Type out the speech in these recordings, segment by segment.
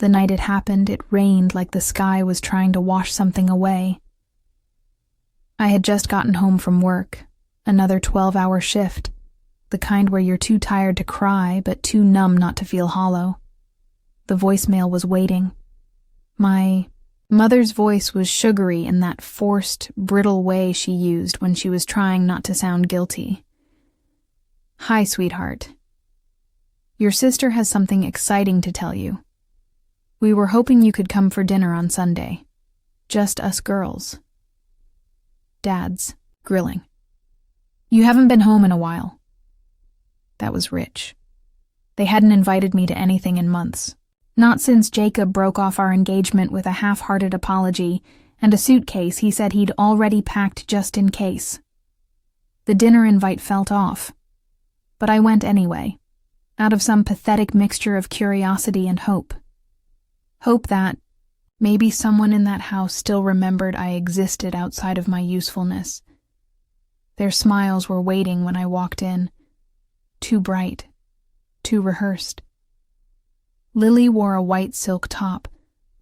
The night it happened, it rained like the sky was trying to wash something away. I had just gotten home from work, another 12-hour shift, the kind where you're too tired to cry but too numb not to feel hollow. The voicemail was waiting. My mother's voice was sugary in that forced, brittle way she used when she was trying not to sound guilty. "Hi, sweetheart. Your sister has something exciting to tell you. We were hoping you could come for dinner on Sunday. Just us girls." Dad's grilling. "You haven't been home in a while." That was rich. They hadn't invited me to anything in months. Not since Jacob broke off our engagement with a half-hearted apology and a suitcase he said he'd already packed just in case. The dinner invite felt off, but I went anyway, out of some pathetic mixture of curiosity and hope. Hope that maybe someone in that house still remembered I existed outside of my usefulness. Their smiles were waiting when I walked in, too bright, too rehearsed. Lily wore a white silk top,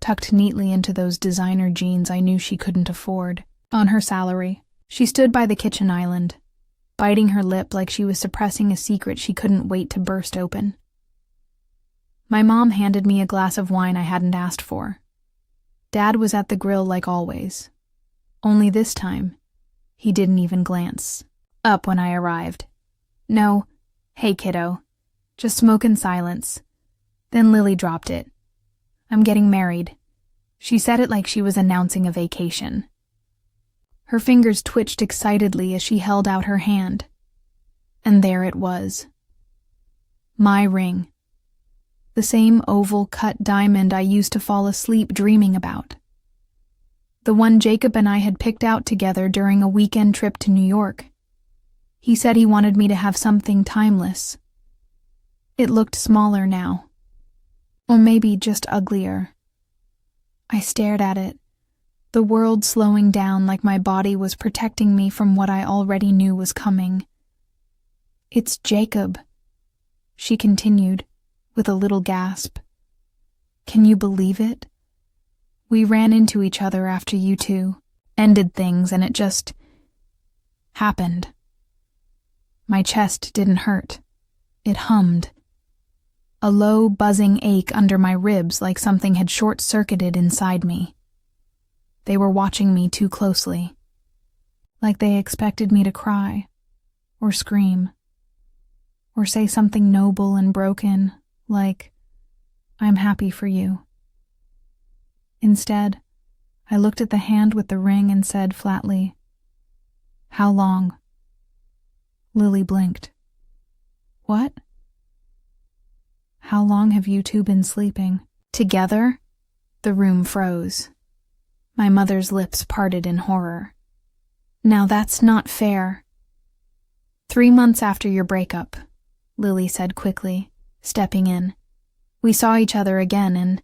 tucked neatly into those designer jeans I knew she couldn't afford. On her salary, she stood by the kitchen island, biting her lip like she was suppressing a secret she couldn't wait to burst open. My mom handed me a glass of wine I hadn't asked for. Dad was at the grill like always. Only this time, he didn't even glance up when I arrived. "No, hey kiddo, just smoke in silence." Then Lily dropped it. "I'm getting married." She said it like she was announcing a vacation. Her fingers twitched excitedly as she held out her hand. And there it was. My ring. The same oval cut diamond I used to fall asleep dreaming about. The one Jacob and I had picked out together during a weekend trip to New York. He said he wanted me to have something timeless. It looked smaller now. Or maybe just uglier. I stared at it, the world slowing down like my body was protecting me from what I already knew was coming. "It's Jacob," she continued, with a little gasp. "Can you believe it? We ran into each other after you two ended things and it just happened." My chest didn't hurt. It hummed. A low, buzzing ache under my ribs like something had short-circuited inside me. They were watching me too closely, like they expected me to cry, or scream, or say something noble and broken, like, "I'm happy for you." Instead, I looked at the hand with the ring and said flatly, "How long?" Lily blinked. "What?" "How long have you two been sleeping?" Together? The room froze. My mother's lips parted in horror. "Now that's not fair." 3 months after your breakup," Lily said quickly, stepping in. "We saw each other again and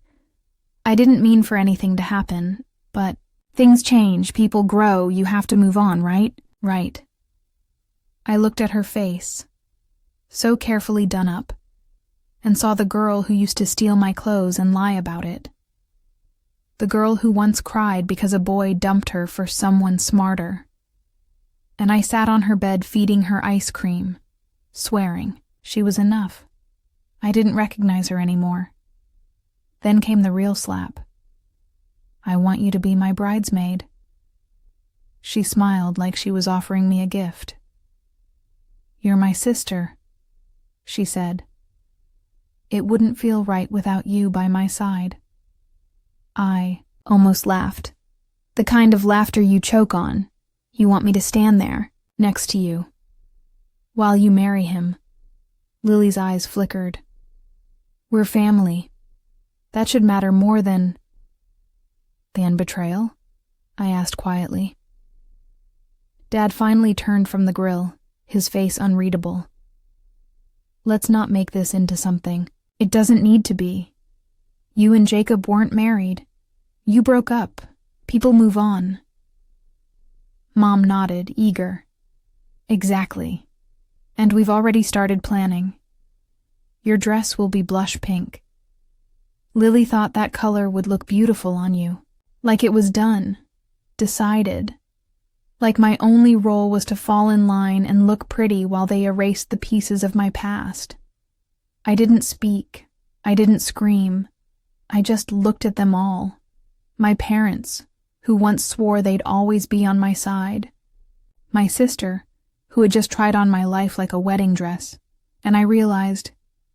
I didn't mean for anything to happen, but things change, people grow, you have to move on, right?" "Right." I looked at her face, so carefully done up, and saw the girl who used to steal my clothes and lie about it. The girl who once cried because a boy dumped her for someone smarter. And I sat on her bed feeding her ice cream, swearing she was enough. I didn't recognize her anymore. Then came the real slap. "I want you to be my bridesmaid." She smiled like she was offering me a gift. "You're my sister," she said. "It wouldn't feel right without you by my side." I almost laughed. The kind of laughter you choke on. You want me to stand there, next to you, while you marry him. Lily's eyes flickered. "We're family. That should matter more than betrayal?" I asked quietly. Dad finally turned from the grill, his face unreadable. "Let's not make this into something. It doesn't need to be. You and Jacob weren't married. You broke up. People move on." Mom nodded, eager. "Exactly. And we've already started planning. Your dress will be blush pink. Lily thought that color would look beautiful on you, like it was done, decided. Like my only role was to fall in line and look pretty while they erased the pieces of my past. I didn't speak. I didn't scream. I just looked at them all. My parents, who once swore they'd always be on my side. My sister, who had just tried on my life like a wedding dress, and I realized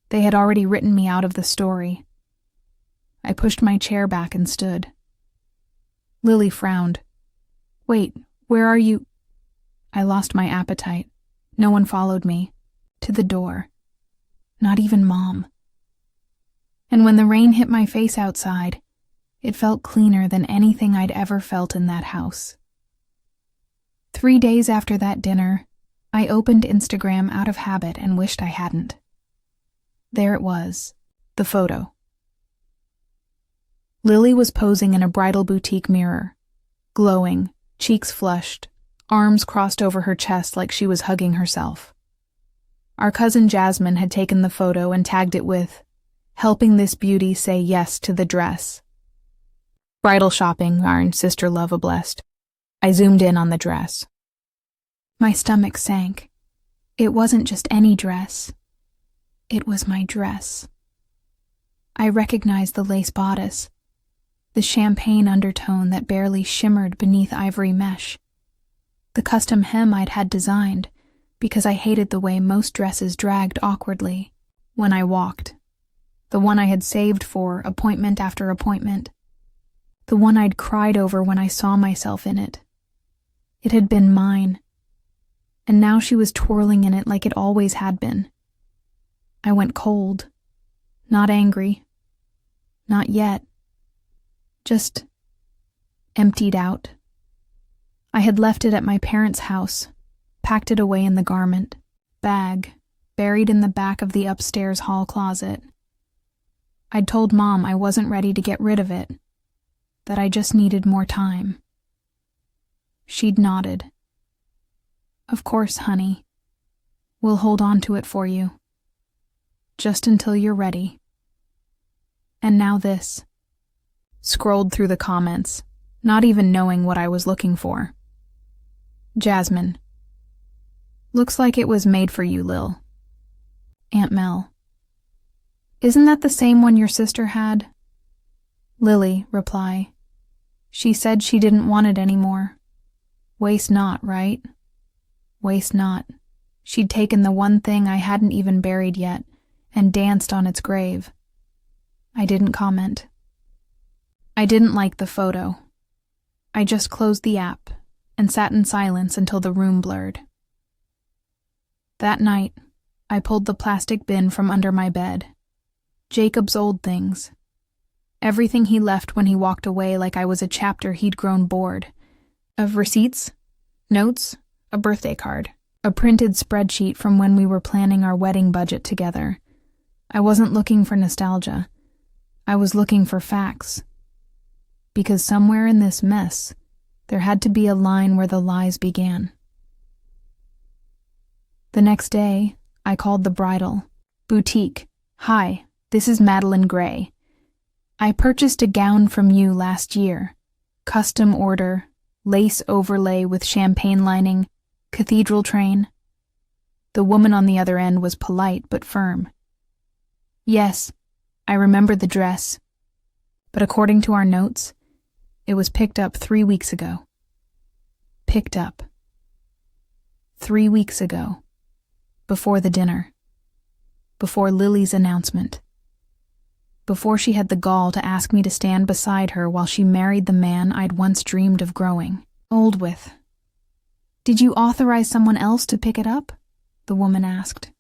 they had already written me out of the story. I pushed my chair back and stood. Lily frowned. "Wait, where are you?" I lost my appetite. No one followed me. To the door. Not even Mom. And when the rain hit my face outside, it felt cleaner than anything I'd ever felt in that house. 3 days after that dinner, I opened Instagram out of habit and wished I hadn't. There it was, the photo. Lily was posing in a bridal boutique mirror, glowing, cheeks flushed, arms crossed over her chest like she was hugging herself. Our cousin Jasmine had taken the photo and tagged it with, "Helping this beauty say yes to the dress." Bridal shopping, our sister love a blessed. I zoomed in on the dress. My stomach sank. It wasn't just any dress. It was my dress. I recognized the lace bodice, the champagne undertone that barely shimmered beneath ivory mesh, the custom hem I'd had designed because I hated the way most dresses dragged awkwardly when I walked, the one I had saved for appointment after appointment, the one I'd cried over when I saw myself in it. It had been mine, and now she was twirling in it like it always had been. I went cold, not angry, not yet. Just emptied out. I had left it at my parents' house, packed it away in the garment bag, buried in the back of the upstairs hall closet. I'd told Mom I wasn't ready to get rid of it, that I just needed more time. She'd nodded. "Of course, honey. We'll hold on to it for you. Just until you're ready." And now this. Scrolled through the comments, not even knowing what I was looking for. Jasmine. "Looks like it was made for you, Lil." Aunt Mel. "Isn't that the same one your sister had?" Lily, reply. "She said she didn't want it anymore. Waste not, right? Waste not. She'd taken the one thing I hadn't even buried yet and danced on its grave." I didn't comment. I didn't like the photo. I just closed the app and sat in silence until the room blurred. That night, I pulled the plastic bin from under my bed. Jacob's old things. Everything he left when he walked away like I was a chapter he'd grown bored. Of receipts, notes, a birthday card, a printed spreadsheet from when we were planning our wedding budget together. I wasn't looking for nostalgia. I was looking for facts. Because somewhere in this mess, there had to be a line where the lies began. The next day, I called the bridal. "Boutique. Hi, this is Madeline Gray. I purchased a gown from you last year. Custom order, lace overlay with champagne lining, cathedral train." The woman on the other end was polite but firm. "Yes, I remember the dress. But according to our notes, it was picked up 3 weeks ago." Picked up. 3 weeks ago. Before the dinner. Before Lily's announcement. Before she had the gall to ask me to stand beside her while she married the man I'd once dreamed of growing old with. "Did you authorize someone else to pick it up?" the woman asked.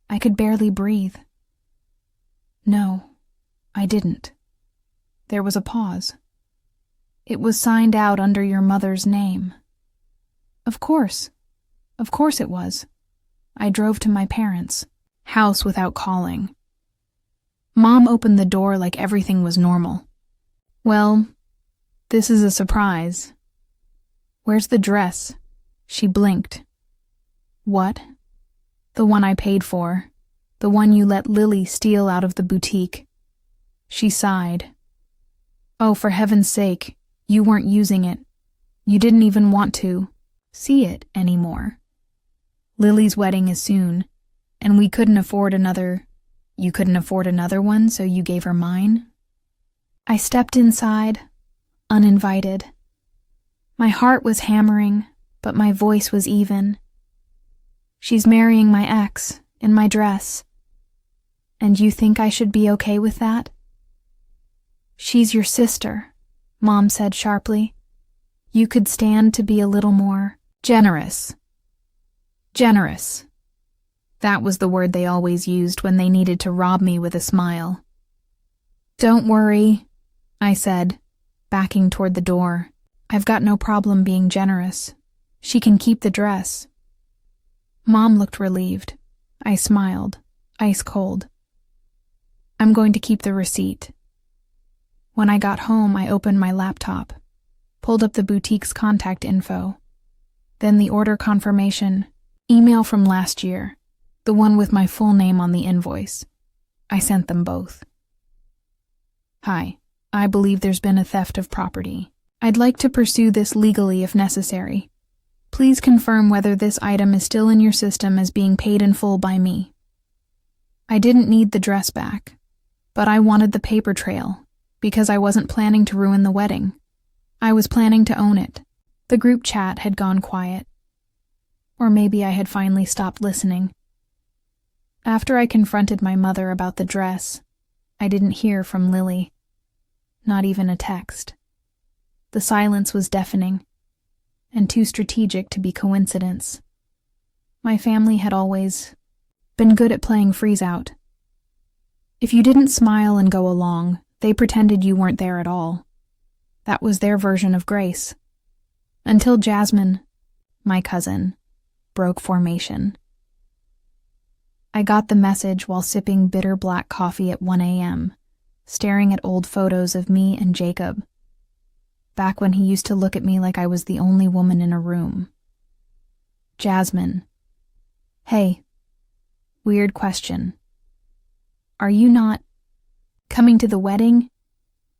I could barely breathe. "No, I didn't." There was a pause. "It was signed out under your mother's name." Of course it was. I drove to my parents' house without calling. Mom opened the door like everything was normal. "Well, this is a surprise. Where's the dress?" She blinked. "What?" "The one I paid for. The one you let Lily steal out of the boutique." She sighed. Oh, for heaven's sake, you weren't using it. You didn't even want to see it anymore. Lily's wedding is soon, and we couldn't afford another. You couldn't afford another one, so you gave her mine? I stepped inside, uninvited. My heart was hammering, but my voice was even. She's marrying my ex, in my dress. And you think I should be okay with that? She's your sister, Mom said sharply. You could stand to be a little more generous. Generous. That was the word they always used when they needed to rob me with a smile. Don't worry, I said, backing toward the door. I've got no problem being generous. She can keep the dress. Mom looked relieved. I smiled, ice cold. I'm going to keep the receipt. When I got home, I opened my laptop, pulled up the boutique's contact info, then the order confirmation, email from last year, the one with my full name on the invoice. I sent them both. Hi, I believe there's been a theft of property. I'd like to pursue this legally if necessary. Please confirm whether this item is still in your system as being paid in full by me. I didn't need the dress back, but I wanted the paper trail because I wasn't planning to ruin the wedding. I was planning to own it. The group chat had gone quiet. Or maybe I had finally stopped listening. After I confronted my mother about the dress, I didn't hear from Lily. Not even a text. The silence was deafening, and too strategic to be coincidence. My family had always been good at playing freeze-out. If you didn't smile and go along, they pretended you weren't there at all. That was their version of grace. Until Jasmine, my cousin, broke formation. I got the message while sipping bitter black coffee at 1 a.m., staring at old photos of me and Jacob, back when he used to look at me like I was the only woman in a room. Jasmine. Hey. Weird question. Are you not coming to the wedding?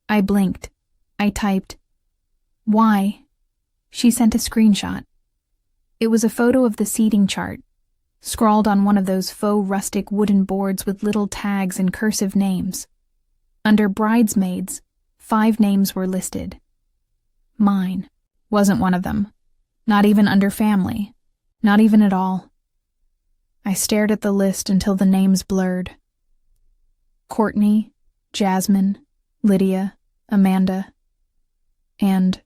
I blinked. I typed, why? She sent a screenshot. It was a photo of the seating chart, scrawled on one of those faux rustic wooden boards with little tags and cursive names. Under bridesmaids, 5 names were listed. Mine wasn't one of them. Not even under family. Not even at all. I stared at the list until the names blurred. Courtney, Jasmine, Lydia, Amanda, and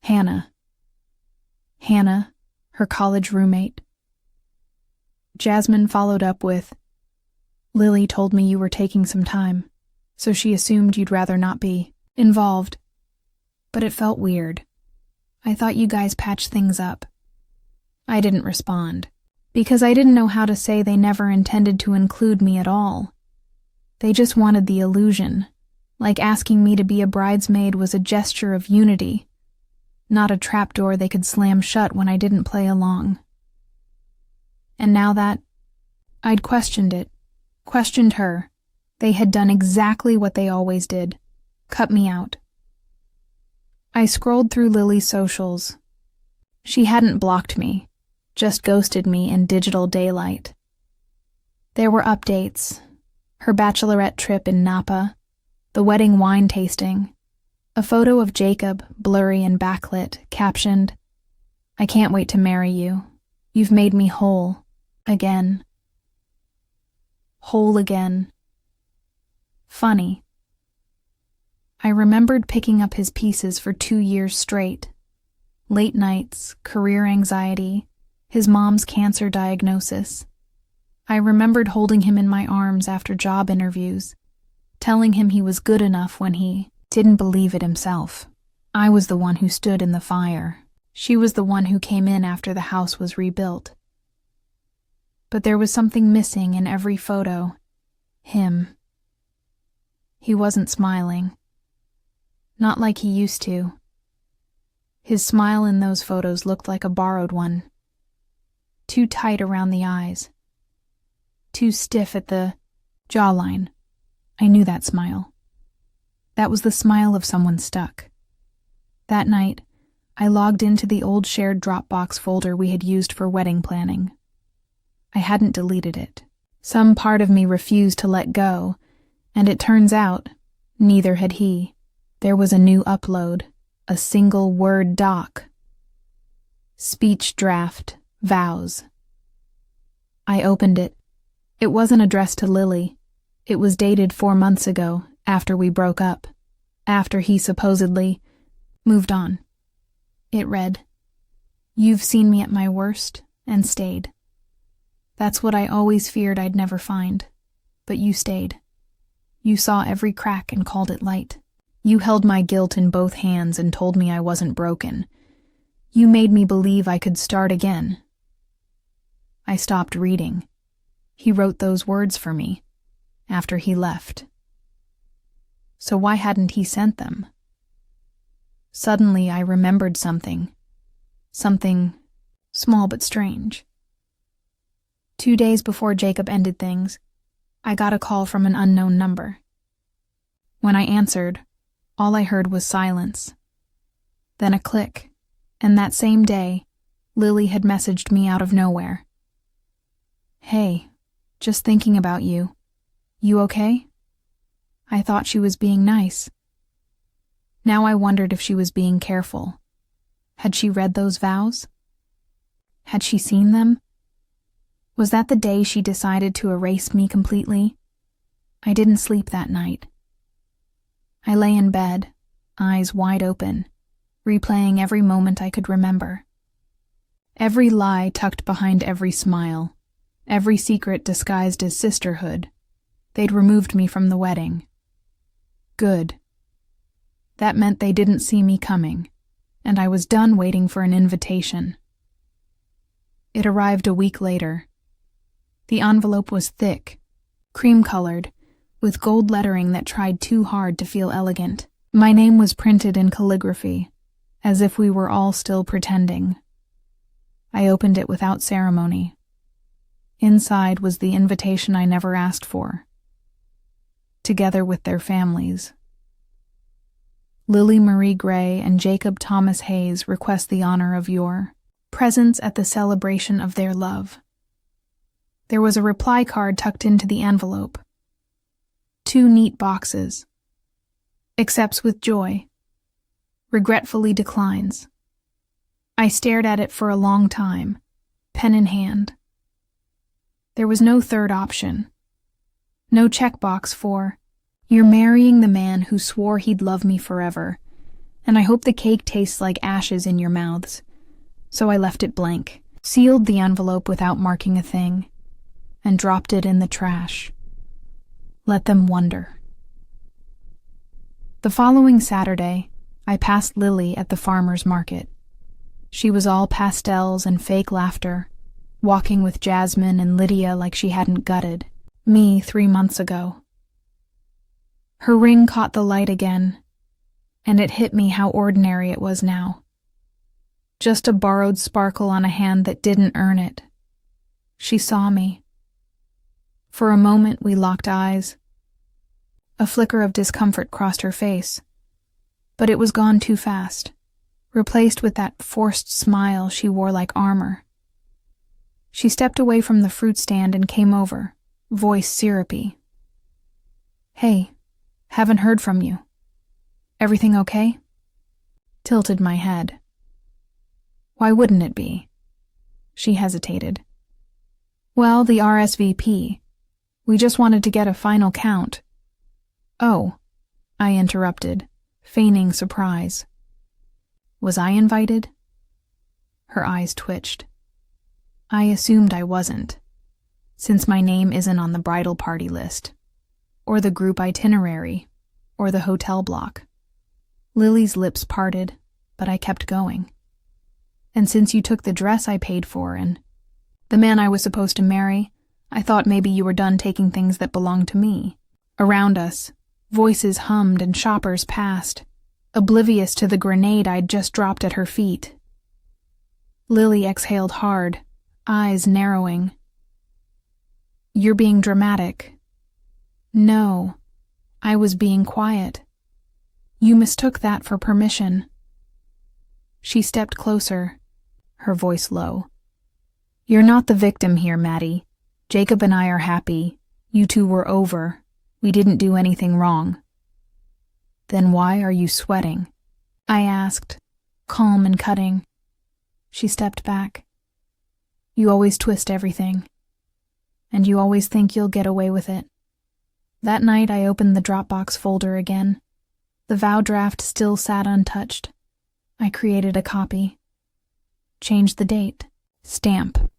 Hannah. Hannah, her college roommate. Jasmine followed up with, Lily told me you were taking some time, so she assumed you'd rather not be involved. But it felt weird. I thought you guys patched things up. I didn't respond, because I didn't know how to say they never intended to include me at all. They just wanted the illusion, like asking me to be a bridesmaid was a gesture of unity, not a trapdoor they could slam shut when I didn't play along. And now that I'd questioned it, questioned her, they had done exactly what they always did, cut me out. I scrolled through Lily's socials. She hadn't blocked me, just ghosted me in digital daylight. There were updates, her bachelorette trip in Napa, the wedding wine tasting, a photo of Jacob, blurry and backlit, captioned, I can't wait to marry you. You've made me whole. Again. Whole again. Funny. I remembered picking up his pieces for 2 years straight. Late nights, career anxiety, his mom's cancer diagnosis. I remembered holding him in my arms after job interviews, telling him he was good enough when he didn't believe it himself. I was the one who stood in the fire. She was the one who came in after the house was rebuilt. But there was something missing in every photo. Him. He wasn't smiling. Not like he used to. His smile in those photos looked like a borrowed one. Too tight around the eyes. Too stiff at the jawline. I knew that smile. That was the smile of someone stuck. That night, I logged into the old shared Dropbox folder we had used for wedding planning. I hadn't deleted it. Some part of me refused to let go, and it turns out, neither had he. There was a new upload, a single Word doc. Speech draft, vows. I opened it. It wasn't addressed to Lily. It was dated 4 months ago, after we broke up, after he supposedly moved on. It read, "You've seen me at my worst and stayed. That's what I always feared I'd never find, but you stayed. You saw every crack and called it light. You held my guilt in both hands and told me I wasn't broken. You made me believe I could start again." I stopped reading. He wrote those words for me, after he left. So why hadn't he sent them? Suddenly I remembered something small but strange. 2 days before Jacob ended things, I got a call from an unknown number. When I answered, all I heard was silence. Then a click, and that same day, Lily had messaged me out of nowhere. "Hey, just thinking about you. You okay?" I thought she was being nice. Now I wondered if she was being careful. Had she read those vows? Had she seen them? Was that the day she decided to erase me completely? I didn't sleep that night. I lay in bed, eyes wide open, replaying every moment I could remember. Every lie tucked behind every smile, every secret disguised as sisterhood. They'd removed me from the wedding. Good. That meant they didn't see me coming, and I was done waiting for an invitation. It arrived a week later. The envelope was thick, cream-colored, with gold lettering that tried too hard to feel elegant. My name was printed in calligraphy, as if we were all still pretending. I opened it without ceremony. Inside was the invitation I never asked for, together with their families. Lily Marie Gray and Jacob Thomas Hayes request the honor of your presence at the celebration of their love. There was a reply card tucked into the envelope. 2 neat boxes. Accepts with joy. Regretfully declines. I stared at it for a long time, pen in hand. There was no third option. No checkbox for, "You're marrying the man who swore he'd love me forever, and I hope the cake tastes like ashes in your mouths." So I left it blank, sealed the envelope without marking a thing, and dropped it in the trash. Let them wonder. The following Saturday, I passed Lily at the farmer's market. She was all pastels and fake laughter, walking with Jasmine and Lydia like she hadn't gutted me 3 months ago. Her ring caught the light again, and it hit me how ordinary it was now. Just a borrowed sparkle on a hand that didn't earn it. She saw me. For a moment we locked eyes. A flicker of discomfort crossed her face, but it was gone too fast, replaced with that forced smile she wore like armor. She stepped away from the fruit stand and came over, voice syrupy. "Hey, haven't heard from you. Everything okay?" Tilted my head. "Why wouldn't it be?" She hesitated. "Well, the RSVP. We just wanted to get a final count." "Oh," I interrupted, feigning surprise. "Was I invited?" Her eyes twitched. "I assumed I wasn't, since my name isn't on the bridal party list, or the group itinerary, or the hotel block." Lily's lips parted, but I kept going. "And since you took the dress I paid for and the man I was supposed to marry, I thought maybe you were done taking things that belonged to me." Around us, voices hummed and shoppers passed, oblivious to the grenade I'd just dropped at her feet. Lily exhaled hard, eyes narrowing. "You're being dramatic." "No, I was being quiet. You mistook that for permission. She stepped closer, her voice low. You're not the victim here, Maddie. Jacob and I are happy. You two were over. We didn't do anything wrong. Then why are you sweating? I asked, calm and cutting. She stepped back. You always twist everything. And you always think you'll get away with it. That night I opened the Dropbox folder again. The vow draft still sat untouched. I created a copy. Changed the date. Stamp.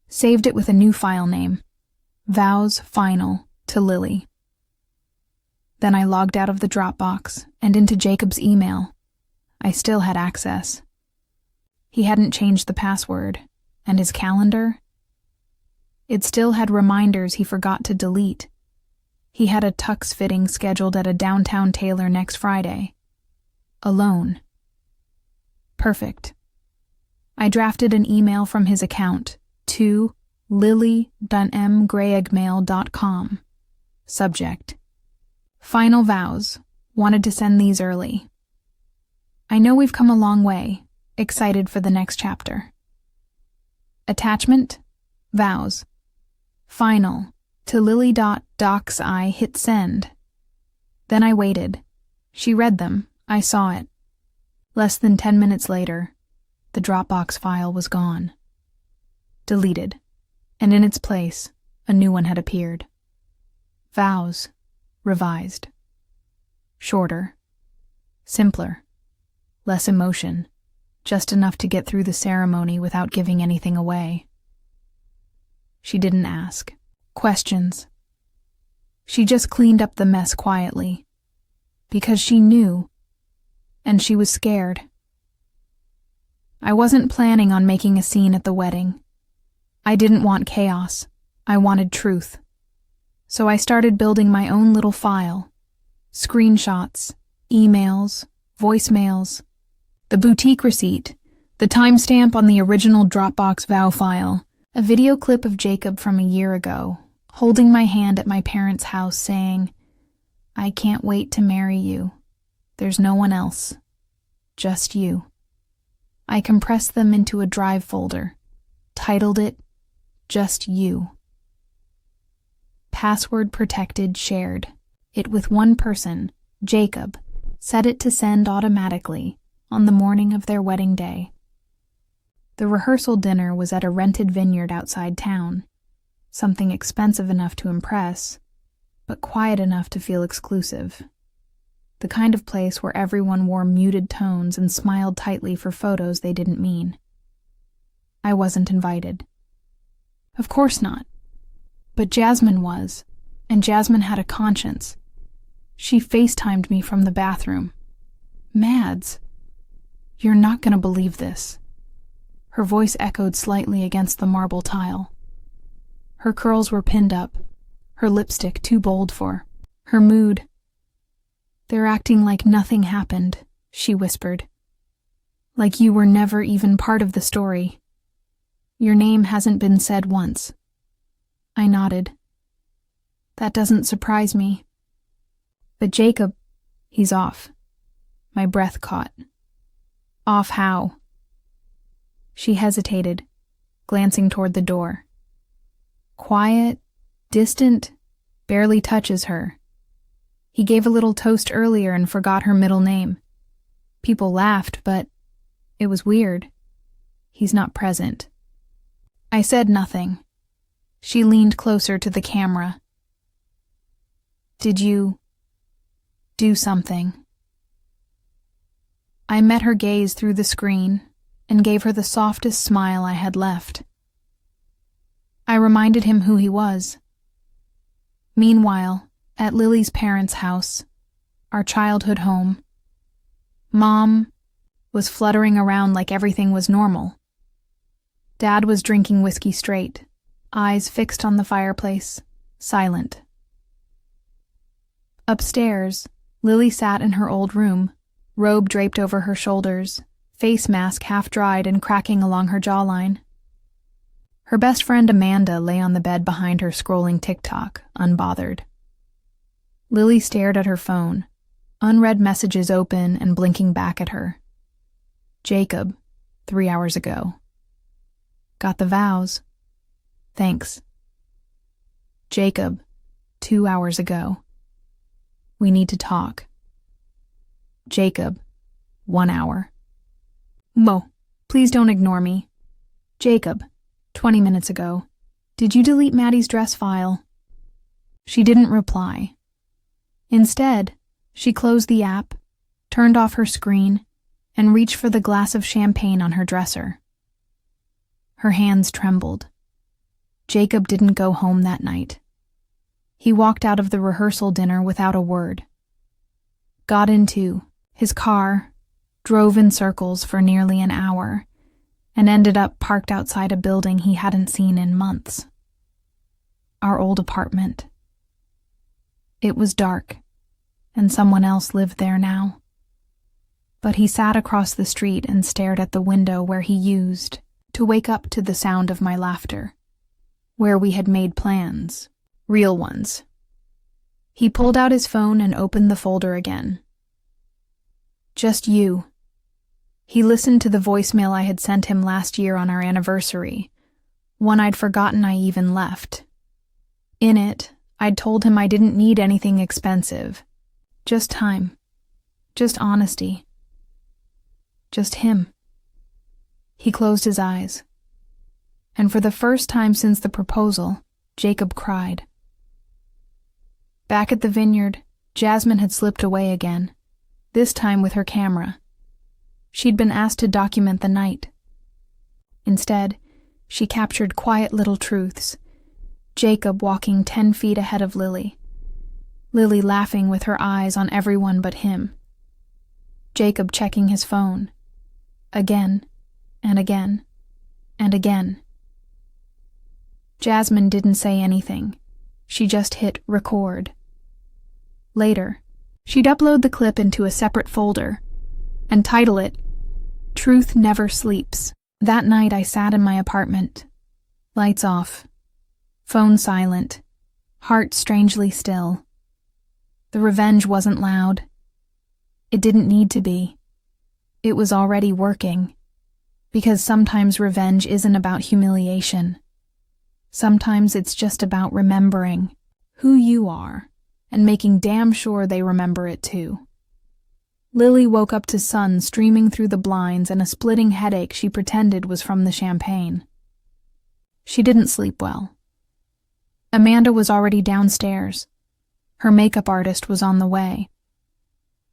Saved it with a new file name. Vows Final to Lily. Then I logged out of the Dropbox and into Jacob's email. I still had access. He hadn't changed the password, and his calendar? It still had reminders he forgot to delete. He had a tux fitting scheduled at a downtown tailor next Friday. Alone. Perfect. I drafted an email from his account to lily.mgraegmail.com. Subject: Final vows. Wanted to send these early. I know we've come a long way. Excited for the next chapter. Attachment: Vows. Final. To lily.docs. I hit send. Then I waited. She read them. I saw it. Less than 10 minutes later, the Dropbox file was gone. Deleted. And in its place, a new one had appeared. Vows. Revised. Shorter. Simpler. Less emotion. Just enough to get through the ceremony without giving anything away. She didn't ask. Questions. She just cleaned up the mess quietly. Because she knew. And she was scared. I wasn't planning on making a scene at the wedding. I didn't want chaos. I wanted truth. So I started building my own little file. Screenshots, emails, voicemails, the boutique receipt, the timestamp on the original Dropbox vow file, a video clip of Jacob from a year ago, holding my hand at my parents' house saying, I can't wait to marry you. There's no one else. Just you. I compressed them into a drive folder, titled it, Just You. Password protected, shared. It with one person, Jacob, set it to send automatically on the morning of their wedding day. The rehearsal dinner was at a rented vineyard outside town, something expensive enough to impress, but quiet enough to feel exclusive. The kind of place where everyone wore muted tones and smiled tightly for photos they didn't mean. I wasn't invited. Of course not. But Jasmine was, and Jasmine had a conscience. She FaceTimed me from the bathroom. Mads, you're not going to believe this. Her voice echoed slightly against the marble tile. Her curls were pinned up, her lipstick too bold for her mood. They're acting like nothing happened, she whispered. Like you were never even part of the story. Your name hasn't been said once. I nodded. That doesn't surprise me. But Jacob, he's off. My breath caught. Off how? She hesitated, glancing toward the door. Quiet, distant, barely touches her. He gave a little toast earlier and forgot her middle name. People laughed, but it was weird. He's not present. I said nothing. She leaned closer to the camera. Did you do something? I met her gaze through the screen and gave her the softest smile I had left. I reminded him who he was. Meanwhile, at Lily's parents' house, our childhood home, Mom was fluttering around like everything was normal. Dad was drinking whiskey straight, eyes fixed on the fireplace, silent. Upstairs, Lily sat in her old room, robe draped over her shoulders, face mask half dried and cracking along her jawline. Her best friend Amanda lay on the bed behind her scrolling TikTok, unbothered. Lily stared at her phone, unread messages open and blinking back at her. Jacob, 3 hours ago. Got the vows. Thanks. Jacob, 2 hours ago. We need to talk. Jacob, 1 hour. Mo, please don't ignore me. Jacob, 20 minutes ago. Did you delete Maddie's dress file? She didn't reply. Instead, she closed the app, turned off her screen, and reached for the glass of champagne on her dresser. Her hands trembled. Jacob didn't go home that night. He walked out of the rehearsal dinner without a word. Got into his car, drove in circles for nearly an hour, and ended up parked outside a building he hadn't seen in months. Our old apartment. It was dark, and someone else lived there now. But he sat across the street and stared at the window where he used to wake up to the sound of my laughter, where we had made plans, real ones. He pulled out his phone and opened the folder again. Just you. He listened to the voicemail I had sent him last year on our anniversary, one I'd forgotten I even left. In it, I'd told him I didn't need anything expensive. Just time. Just honesty. Just him. He closed his eyes. And for the first time since the proposal, Jacob cried. Back at the vineyard, Jasmine had slipped away again, this time with her camera. She'd been asked to document the night. Instead, she captured quiet little truths. Jacob walking 10 feet ahead of Lily. Lily laughing with her eyes on everyone but him. Jacob checking his phone. Again, and again, and again. Jasmine didn't say anything. She just hit record. Later, she'd upload the clip into a separate folder and title it, Truth Never Sleeps. That night I sat in my apartment. Lights off. Phone silent. Heart strangely still. The revenge wasn't loud. It didn't need to be. It was already working. Because sometimes revenge isn't about humiliation. Sometimes it's just about remembering who you are and making damn sure they remember it too. Lily woke up to sun streaming through the blinds and a splitting headache she pretended was from the champagne. She didn't sleep well. Amanda was already downstairs. Her makeup artist was on the way.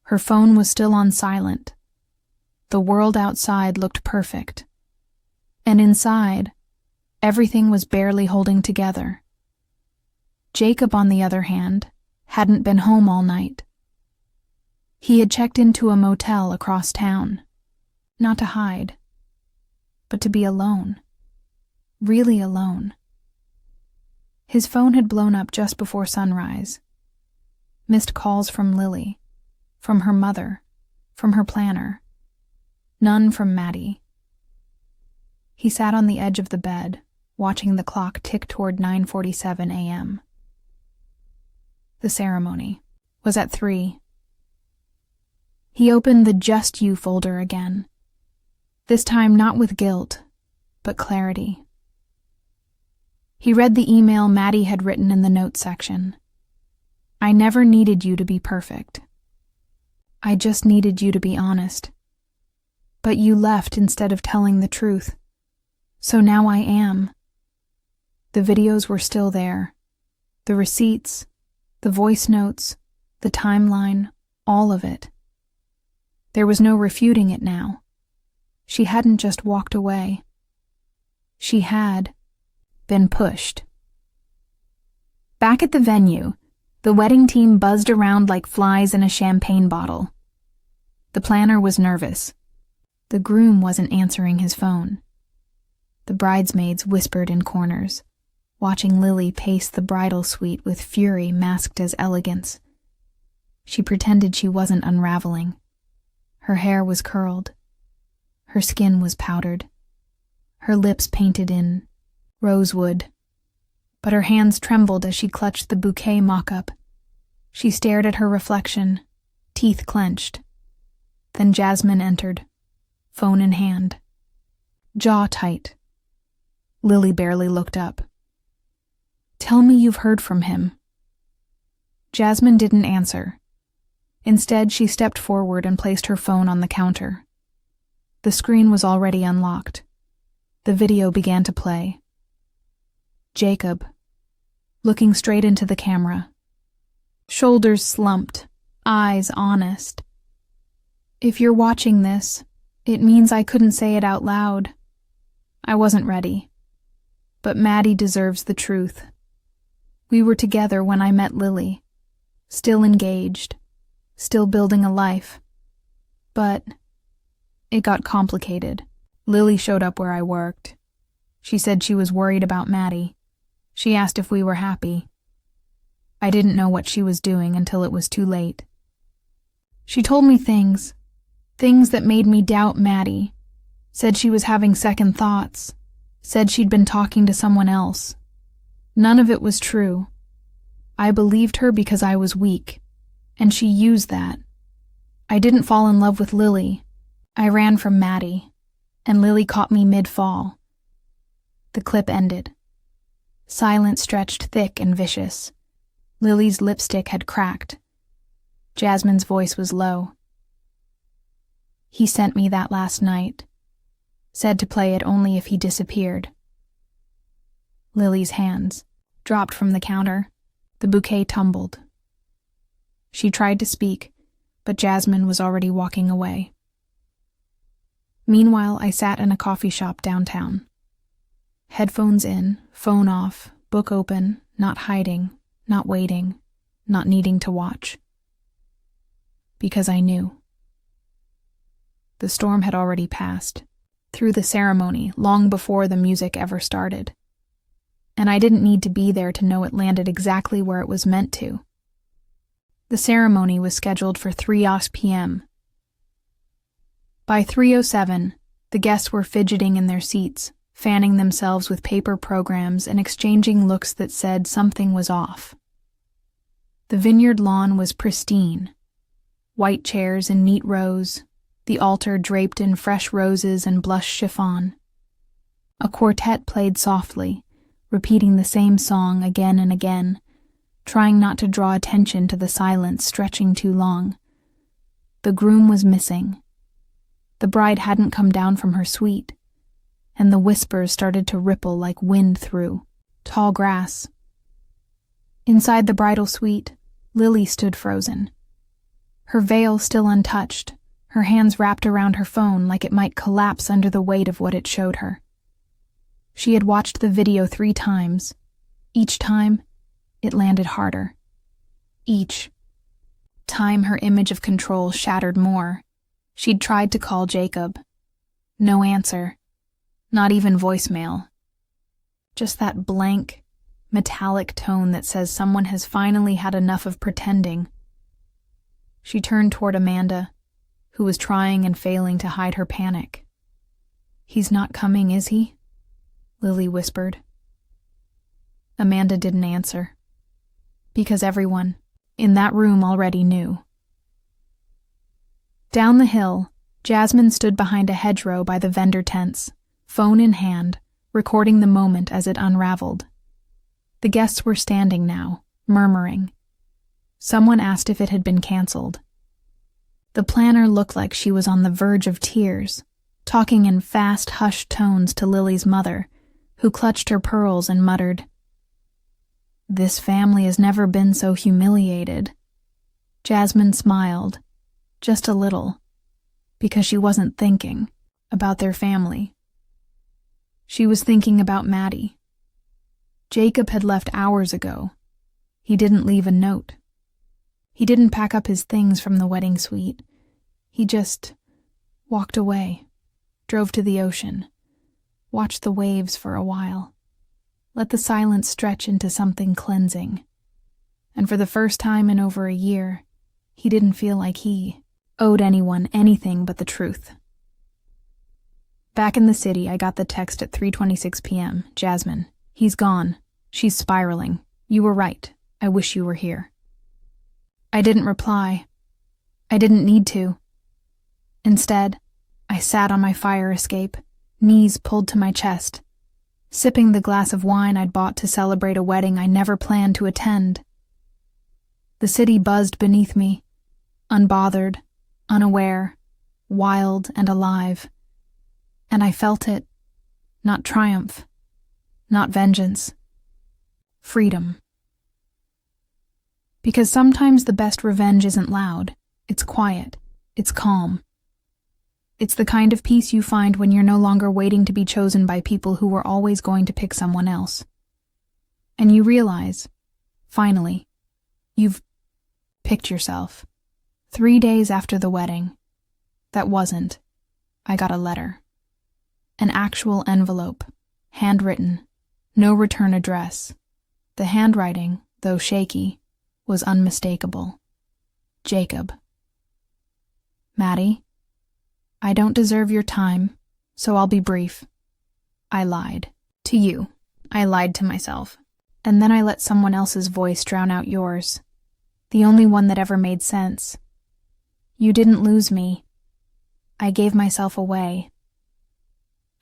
Her phone was still on silent. The world outside looked perfect. And inside, everything was barely holding together. Jacob, on the other hand, hadn't been home all night. He had checked into a motel across town, not to hide, but to be alone. Really alone. His phone had blown up just before sunrise. Missed calls from Lily, from her mother, from her planner. None from Maddie. He sat on the edge of the bed, watching the clock tick toward 9:47 a.m. The ceremony was at 3. He opened the Just You folder again, this time not with guilt, but clarity. He read the email Maddie had written in the notes section. I never needed you to be perfect. I just needed you to be honest. But you left instead of telling the truth. So now I am. The videos were still there. The receipts, the voice notes, the timeline, all of it. There was no refuting it now. She hadn't just walked away. She had been pushed. Back at the venue, the wedding team buzzed around like flies in a champagne bottle. The planner was nervous. The groom wasn't answering his phone. The bridesmaids whispered in corners, watching Lily pace the bridal suite with fury masked as elegance. She pretended she wasn't unraveling. Her hair was curled. Her skin was powdered. Her lips painted in rosewood. But her hands trembled as she clutched the bouquet mock-up. She stared at her reflection, teeth clenched. Then Jasmine entered, phone in hand, jaw tight. Lily barely looked up. "Tell me you've heard from him." Jasmine didn't answer. Instead, she stepped forward and placed her phone on the counter. The screen was already unlocked. The video began to play. Jacob, looking straight into the camera. Shoulders slumped, eyes honest. "If you're watching this, it means I couldn't say it out loud. I wasn't ready. But Maddie deserves the truth. We were together when I met Lily, still engaged, still building a life. But it got complicated. Lily showed up where I worked. She said she was worried about Maddie. She asked if we were happy. I didn't know what she was doing until it was too late. She told me things that made me doubt Maddie. Said she was having second thoughts. Said she'd been talking to someone else. None of it was true. I believed her because I was weak, and she used that. I didn't fall in love with Lily. I ran from Maddie, and Lily caught me mid-fall." The clip ended. Silence stretched thick and vicious. Lily's lipstick had cracked. Jasmine's voice was low. "He sent me that last night. Said to play it only if he disappeared." Lily's hands dropped from the counter. The bouquet tumbled. She tried to speak, but Jasmine was already walking away. Meanwhile, I sat in a coffee shop downtown. Headphones in, phone off, book open, not hiding, not waiting, not needing to watch. Because I knew. The storm had already passed, through the ceremony, long before the music ever started. And I didn't need to be there to know it landed exactly where it was meant to. The ceremony was scheduled for 3 p.m. By 3:07, the guests were fidgeting in their seats, fanning themselves with paper programs and exchanging looks that said something was off. The vineyard lawn was pristine. White chairs in neat rows, the altar draped in fresh roses and blush chiffon. A quartet played softly, repeating the same song again and again, trying not to draw attention to the silence stretching too long. The groom was missing. The bride hadn't come down from her suite, and the whispers started to ripple like wind through tall grass. Inside the bridal suite, Lily stood frozen. Her veil still untouched, her hands wrapped around her phone like it might collapse under the weight of what it showed her. She had watched the video 3 times. Each time, it landed harder. Each time her image of control shattered more. She'd tried to call Jacob. No answer. Not even voicemail. Just that blank, metallic tone that says someone has finally had enough of pretending. She turned toward Amanda, who was trying and failing to hide her panic. "He's not coming, is he?" Lily whispered. Amanda didn't answer, because everyone in that room already knew. Down the hill, Jasmine stood behind a hedgerow by the vendor tents, phone in hand, recording the moment as it unraveled. The guests were standing now, murmuring. Someone asked if it had been canceled. The planner looked like she was on the verge of tears, talking in fast, hushed tones to Lily's mother, who clutched her pearls and muttered, "This family has never been so humiliated." Jasmine smiled, just a little, because she wasn't thinking about their family. She was thinking about Maddie. Jacob had left hours ago. He didn't leave a note. He didn't pack up his things from the wedding suite. He just walked away, drove to the ocean, watched the waves for a while, let the silence stretch into something cleansing. And for the first time in over a year, he didn't feel like he owed anyone anything but the truth. Back in the city, I got the text at 3:26 p.m. "Jasmine, he's gone. She's spiraling. You were right. I wish you were here." I didn't reply. I didn't need to. Instead, I sat on my fire escape, knees pulled to my chest, sipping the glass of wine I'd bought to celebrate a wedding I never planned to attend. The city buzzed beneath me, unbothered, unaware, wild and alive. And I felt it, not triumph, not vengeance, freedom. Because sometimes the best revenge isn't loud, it's quiet, it's calm. It's the kind of peace you find when you're no longer waiting to be chosen by people who were always going to pick someone else. And you realize, finally, you've picked yourself. 3 days after the wedding, I got a letter. An actual envelope, handwritten, no return address. The handwriting, though shaky, was unmistakable. Jacob. Maddie, I don't deserve your time, so I'll be brief. I lied. To you. I lied to myself. And then I let someone else's voice drown out yours. The only one that ever made sense. You didn't lose me. I gave myself away.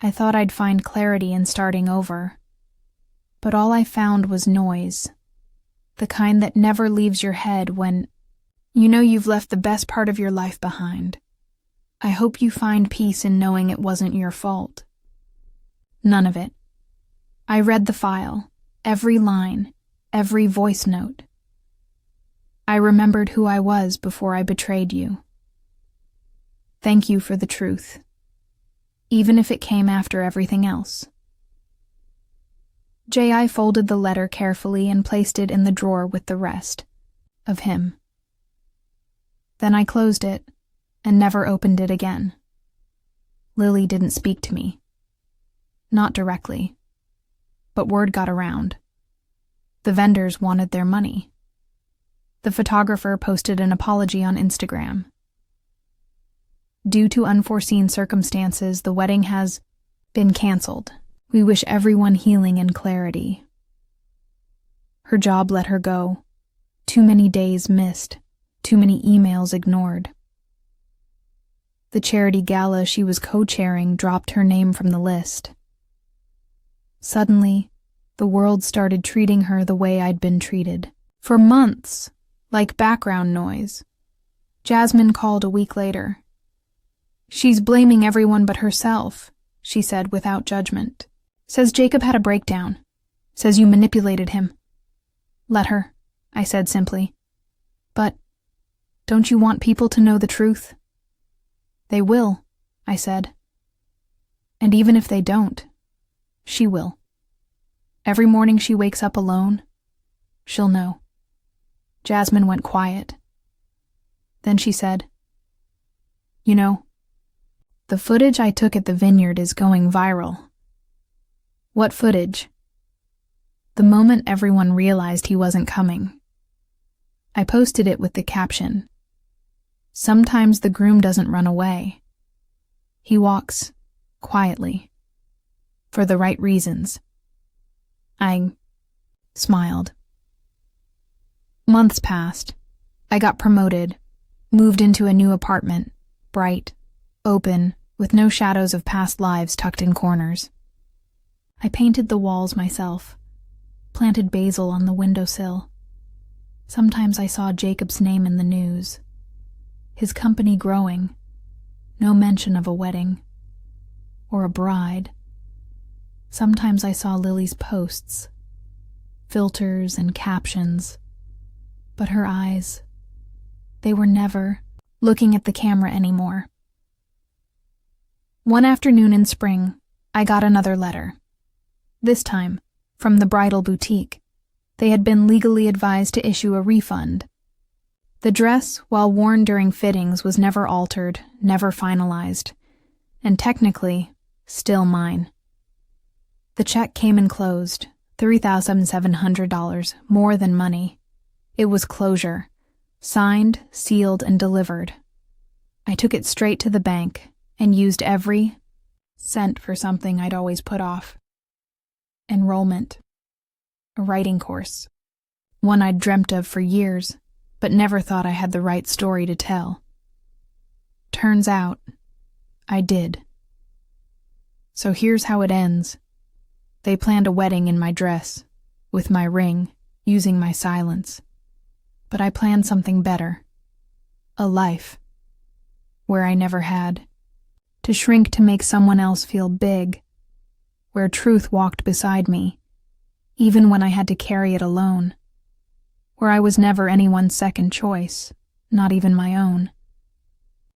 I thought I'd find clarity in starting over. But all I found was noise. The kind that never leaves your head when you know you've left the best part of your life behind. I hope you find peace in knowing it wasn't your fault. None of it. I read the file, every line, every voice note. I remembered who I was before I betrayed you. Thank you for the truth, even if it came after everything else. J.I. folded the letter carefully and placed it in the drawer with the rest of him. Then I closed it and never opened it again. Lily didn't speak to me. Not directly. But word got around. The vendors wanted their money. The photographer posted an apology on Instagram. Due to unforeseen circumstances, the wedding has been canceled. We wish everyone healing and clarity. Her job let her go. Too many days missed. Too many emails ignored. The charity gala she was co-chairing dropped her name from the list. Suddenly, the world started treating her the way I'd been treated. For months, like background noise. Jasmine called a week later. She's blaming everyone but herself, she said without judgment. Says Jacob had a breakdown. Says you manipulated him. Let her, I said simply. But don't you want people to know the truth? They will, I said. And even if they don't, she will. Every morning she wakes up alone, she'll know. Jasmine went quiet. Then she said, You know, the footage I took at the vineyard is going viral. What footage? The moment everyone realized he wasn't coming. I posted it with the caption, Sometimes the groom doesn't run away. He walks quietly, for the right reasons. I smiled. Months passed. I got promoted, moved into a new apartment, bright, open, with no shadows of past lives tucked in corners. I painted the walls myself, planted basil on the windowsill. Sometimes I saw Jacob's name in the news. His company growing. No mention of a wedding. Or a bride. Sometimes I saw Lily's posts. Filters and captions. But her eyes, they were never looking at the camera anymore. One afternoon in spring, I got another letter. This time, from the bridal boutique. They had been legally advised to issue a refund. The dress, while worn during fittings, was never altered, never finalized, and technically, still mine. The check came enclosed, $3,700, more than money. It was closure, signed, sealed, and delivered. I took it straight to the bank and used every cent for something I'd always put off. Enrollment. A writing course. One I'd dreamt of for years, but never thought I had the right story to tell. Turns out, I did. So here's how it ends. They planned a wedding in my dress, with my ring, using my silence. But I planned something better. A life. Where I never had. To shrink to make someone else feel big. Where truth walked beside me, even when I had to carry it alone. Where I was never anyone's second choice, not even my own.